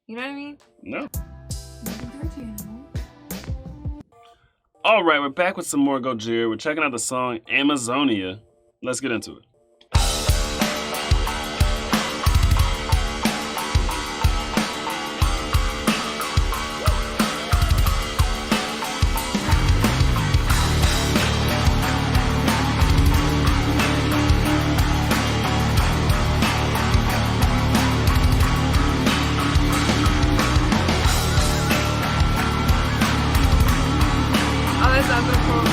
You know what I mean? No. All right, we're back with some more Gojira. We're checking out the song Amazonia. Let's get into it. Oh, that sounds so cool.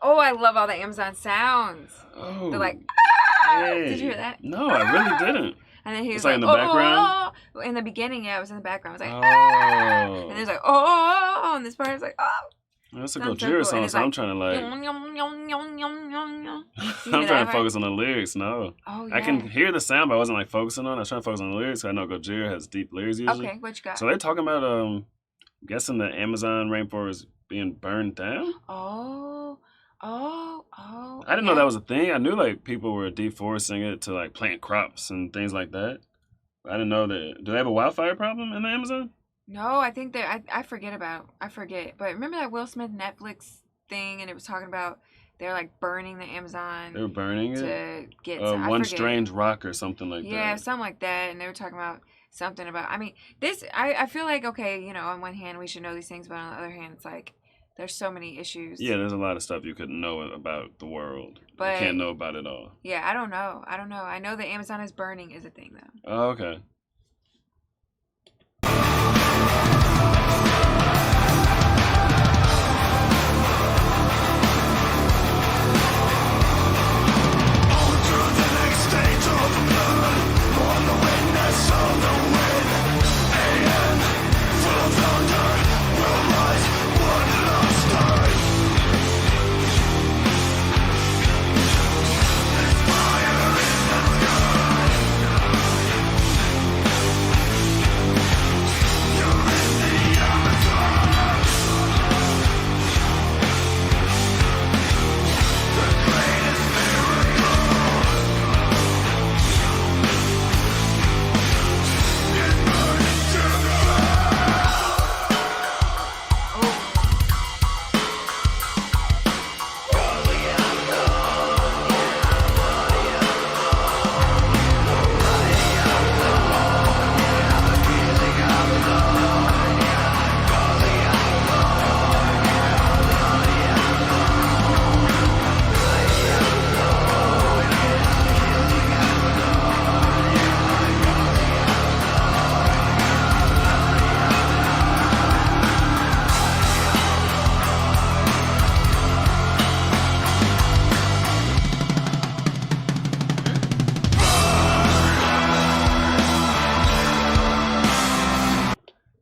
Oh, I love all the Amazon sounds. Oh. They're like, hey. Did you hear that? No, I really didn't. And then he was like in the background? Oh. In the beginning, yeah, it was in the background. It was like, Oh. And there's like, oh. And this part is like, oh. That's a Sounds so Gojira cool. song, And it's so I'm like, trying to like... yum, yum, yum, yum, yum, yum, yum. You I'm hear trying that to part? focus on the lyrics, no. Oh, yeah. I can hear the sound, but I wasn't like focusing on it. I was trying to focus on the lyrics, because I know Gojira has deep lyrics usually. Okay, what you got? So they're talking about, guessing the Amazon rainforest being burned down? Oh. I didn't know that was a thing. I knew like people were deforesting it to like plant crops and things like that. But I didn't know that. Do they have a wildfire problem in the Amazon? No, I think that I forget. But remember that Will Smith Netflix thing, and it was talking about they're like burning the Amazon. They were burning it? To get One strange rock or something like that. Yeah, something like that. And they were talking about something about, I mean, this, I feel like, okay, you know, on one hand, we should know these things, but on the other hand, it's like, there's so many issues. Yeah, there's a lot of stuff you couldn't know about the world. But you can't know about it all. Yeah, I don't know. I know the Amazon is burning is a thing, though. Oh, okay.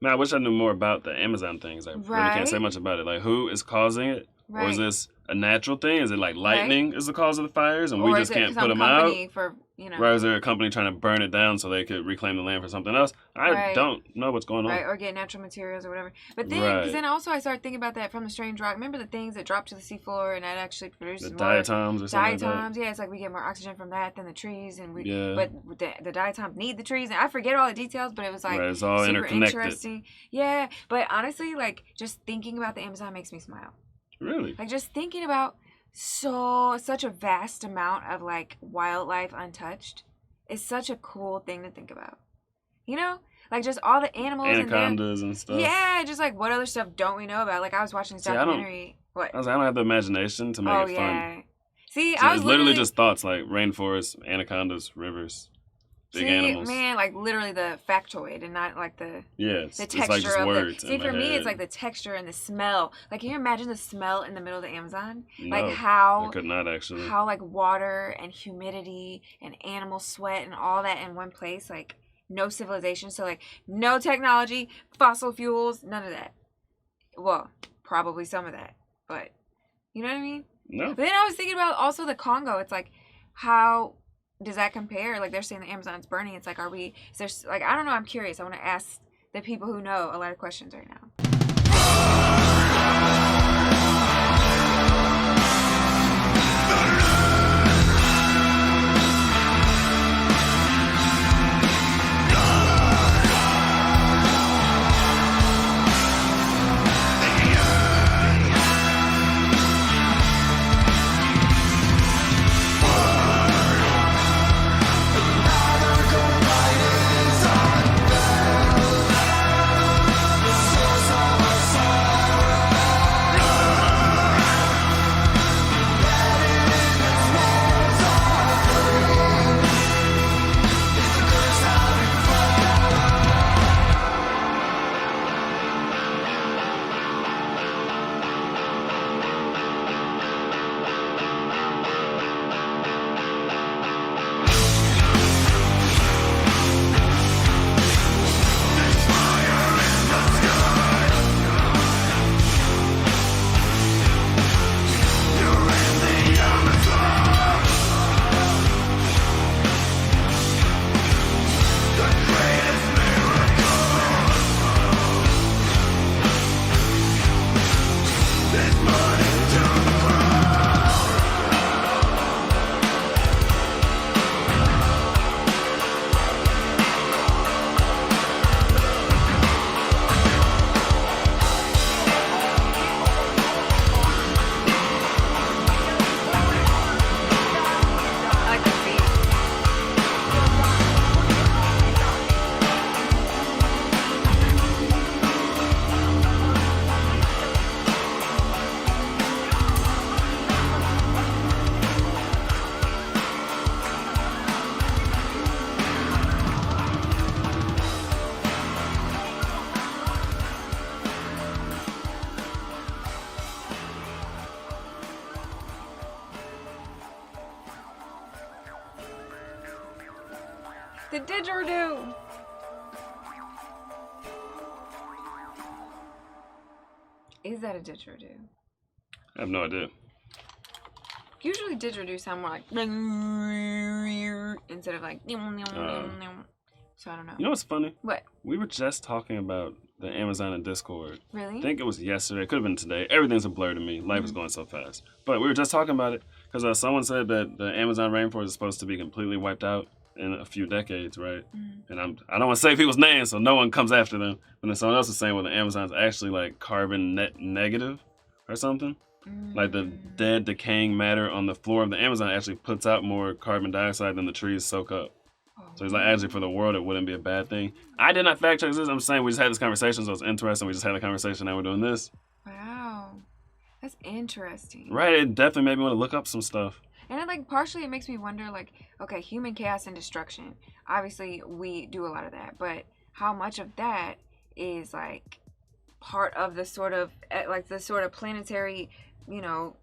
Man, I wish I knew more about the Amazon things. I really can't say much about it. Like, who is causing it? Right. Or is this a natural thing? Is it like lightning is the cause of the fires and we just can't put them out? For, you know. Or is there a company trying to burn it down so they could reclaim the land for something else? I don't know what's going on. Right, or get natural materials or whatever. But then, because then also I started thinking about that from the strange rock. Remember the things that drop to the seafloor and that actually produces the more diatoms or something like that? Yeah, it's like we get more oxygen from that than the trees. And but the diatoms need the trees. And I forget all the details, but it was like it's all super interconnected. Interesting. Yeah, but honestly, like just thinking about the Amazon makes me smile. Really? Like just thinking about such a vast amount of like wildlife untouched is such a cool thing to think about. You know? Like, just all the animals anacondas and stuff. Yeah, just like what other stuff don't we know about? Like, I was watching this documentary. What? I don't have the imagination to make it fun. See, so I was literally just thoughts like rainforests, anacondas, rivers, big animals. Man, like literally the factoid and not like the texture it's like just of words. See, for me, it's like the texture and the smell. Like, can you imagine the smell in the middle of the Amazon? No, like how I could not actually. How like water and humidity and animal sweat and all that in one place. Like, no civilization, so like no technology, fossil fuels, none of that. Well, probably some of that, but you know what I mean? No. But then I was thinking about also the Congo. It's like, how does that compare? Like, they're saying the Amazon's burning. It's like, is there, like, I don't know. I'm curious. I want to ask the people who know a lot of questions right now. The didgeridoo! Is that a didgeridoo? I have no idea. Usually didgeridoo sound more like instead of like so I don't know. You know what's funny? What? We were just talking about the Amazon and Discord. Really? I think it was yesterday. It could have been today. Everything's a blur to me. Life is going so fast. But we were just talking about it because someone said that the Amazon rainforest is supposed to be completely wiped out in a few decades, right? And I don't want to say people's names so no one comes after them. But then someone else is saying, well, the Amazon's actually like carbon net negative or something. Like the dead, decaying matter on the floor of the Amazon actually puts out more carbon dioxide than the trees soak up. So it's like, actually, for the world, it wouldn't be a bad thing. I did not fact check this. I'm saying we just had this conversation, so it's interesting. We just had a conversation, now we're doing this. Wow. That's interesting. Right, it definitely made me want to look up some stuff. And it, like, partially it makes me wonder, like, okay, human chaos and destruction. Obviously, we do a lot of that. But how much of that is, like, part of the sort of, like, the sort of planetary, you know,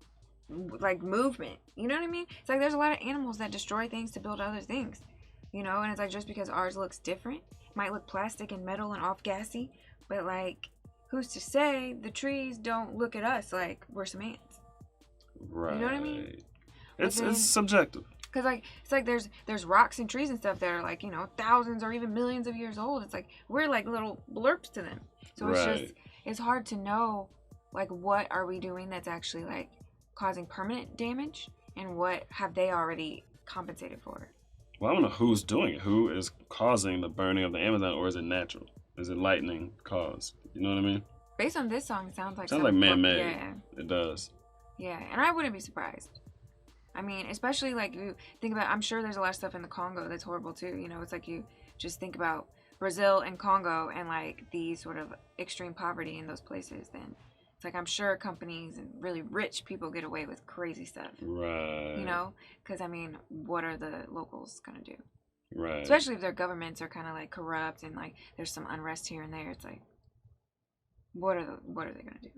like, movement? You know what I mean? It's like there's a lot of animals that destroy things to build other things. You know, and it's like just because ours looks different, it might look plastic and metal and off-gassy, but like, who's to say the trees don't look at us like we're some ants? Right. You know what I mean? It's subjective. Cause like it's like there's rocks and trees and stuff that are like, you know, thousands or even millions of years old. It's like we're like little blurps to them. So it's hard to know like what are we doing that's actually like causing permanent damage and what have they already compensated for. Well, I don't know who's doing it. Who is causing the burning of the Amazon, or is it natural? Is it lightning caused? You know what I mean? Based on this song, it sounds like man-made. Yeah. It does. Yeah, and I wouldn't be surprised. I mean, especially like you think about, I'm sure there's a lot of stuff in the Congo that's horrible too. You know, it's like you just think about Brazil and Congo and like the sort of extreme poverty in those places, then it's like I'm sure companies and really rich people get away with crazy stuff. Right. You know? Because, I mean, what are the locals going to do? Right. Especially if their governments are kind of like corrupt and like there's some unrest here and there. It's like, what are they going to do?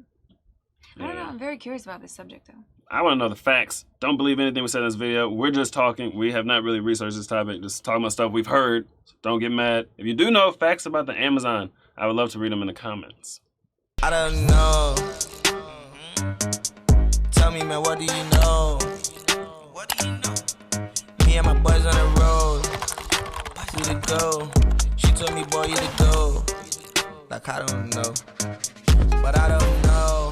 I don't know. I'm very curious about this subject, though. I want to know the facts. Don't believe anything we said in this video. We're just talking. We have not really researched this topic. Just talking about stuff we've heard. So don't get mad. If you do know facts about the Amazon, I would love to read them in the comments. I don't know. Tell me, man, what do you know? What do you know? Me and my boys on the road. We to go. She told me, boy, you to go. Like, I don't know. But I don't know.